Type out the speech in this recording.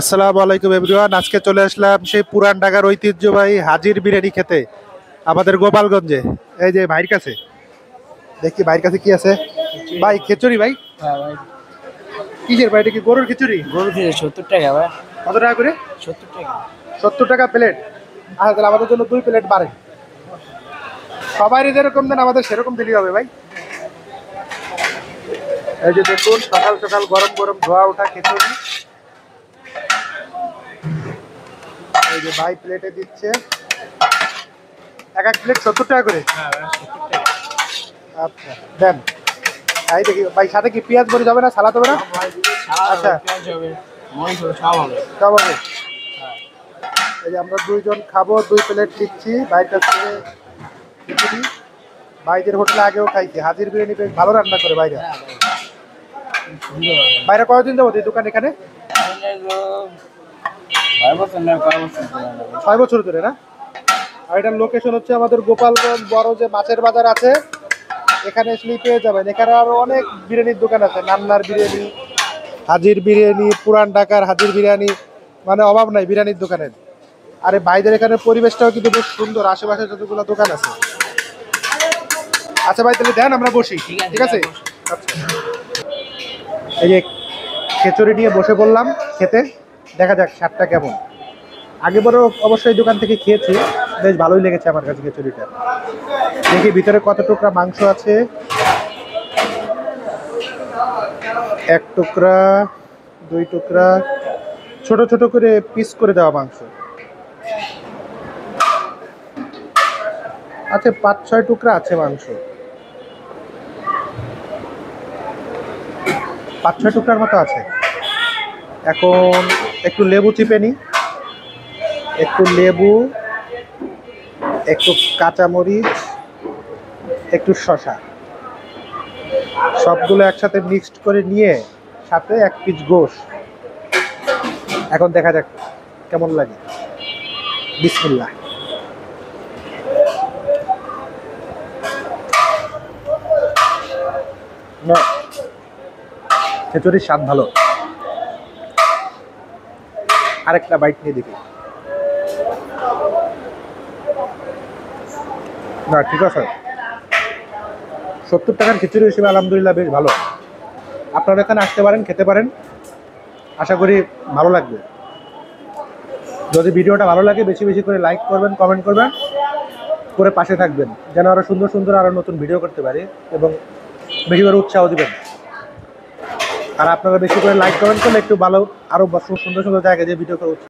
আসসালামু আলাইকুম এভরিওয়ান। আজকে চলে আসলাম সেই পুরান ঢাকার ঐতিহ্যবাহী হাজির বিরিয়ানি খেতে আমাদের গোপালগঞ্জে। এই যে ভাইয়ের কাছে দেখি, ভাইয়ের কাছে কি আছে। ভাই খিচুড়ি ভাই, হ্যাঁ ভাই, কিসের ভাই? এটা কি গরুর খিচুড়ি? গরু খেতে 70 টাকা ভাই। কত টাকা করে? 70 টাকা। 70 টাকা প্লেট। আচ্ছা তাহলে আমাদের জন্য 2 প্লেট বাড়ে। সবারই যেরকম দেন আমাদের সেরকম দিলেই হবে ভাই। এই যে দেখুন, সকাল সকাল গরম গরম ধোয়া ওঠা খিচুড়ি। এই যে ভাই প্লেটে দিচ্ছে, এক এক প্লেট 70 টাকা করে। হ্যাঁ ভাই, 70 টাকা। আচ্ছা দেন। তাই দেখি ভাই, সাথে কি পেঁয়াজ মরিচ হবে না, সালাদ হবে না? ভাই সালাদ আচ্ছা। হবে, পেঁয়াজ হবে, মরিচ হবে, সব হবে। সব হবে। এই যে আমরা দুইজন খাবো, 2 প্লেট দিচ্ছি ভাইয়ের কাছ থেকে খিচুড়ি। ভাইদের হোটেলে আগেও খাইছি, হাজির বিরিয়ানি বেশ ভালো রান্না করে বাইরে। হ্যাঁ ভাই, সুন্দর হবে। বাইরে কতদিন যাবো এই দোকান এখানে? তাহলে তো 5 বছর না, 5 বছর ধরে হবে। 6 বছর ধরে না? আর এটার লোকেশন হচ্ছে আমাদের গোপালগঞ্জ বড় যে মাছের বাজার আছে, এখানে আসলেই পেয়ে যাবেন। এখানে আরো অনেক বিরিয়ানির দোকান আছে, নান্নার বিরিয়ানি, হাজির বিরিয়ানি, পুরান ঢাকার হাজির বিরিয়ানি, মানে অভাব নাই বিরিয়ানির দোকানের। আরে ভাইদের এখানে পরিবেশটাও কিন্তু বেশ সুন্দর, আশেপাশে যতগুলো দোকান আছে। আচ্ছা ভাই তাহলে দেন, আমরা বসি। ঠিক আছে। আচ্ছা, এই যে খিচুড়ি নিয়ে বসে পড়লাম খেতে, দেখা যাক স্বাদটা কেমন। আগেবারও অবশ্যই দোকান থেকে খেয়েছি, বেশ ভালোই লেগেছে আমার কাছে খিচুড়িটা। দেখি ভিতরে কত টুকরা মাংস আছে। 1 টুকরা, 2 টুকরা, ছোট ছোট করে পিস করে দেওয়া মাংস। আচ্ছা 5-6 টুকরা আছে মাংস, 5-6 টুকরার মতো আছে। এখন একটু লেবু চিপে নিই, একটু লেবু, একটু কাঁচামরিচ, একটু শসা, সবগুলো একসাথে মিক্সড করে নিয়ে সাথে 1 পিস গোশ। এখন দেখা যাক কেমন লাগে। বিসমিল্লাহ। না, খিচুড়ির স্বাদ ভালো। আরেকটা বাইট নিয়ে দেখি। না ঠিক আছে, 70 টাকার খিচুড়ি হিসেবে আলহামদুলিল্লাহ বেশ ভালো। আপনারা এখানে আসতে পারেন, খেতে পারেন, আশা করি ভালো লাগবে। যদি ভিডিওটা ভালো লাগে বেশি বেশি করে লাইক করবেন, কমেন্ট করবেন, করে পাশে থাকবেন, যেন আরো সুন্দর সুন্দর আরো নতুন ভিডিও করতে পারি, এবং বেশি করে উৎসাহ দিবেন। আর আপনারা বেশি করে লাইক কমেন্ট করলে একটু ভালো, আরো সুন্দর সুন্দর জায়গায় যে ভিডিও করে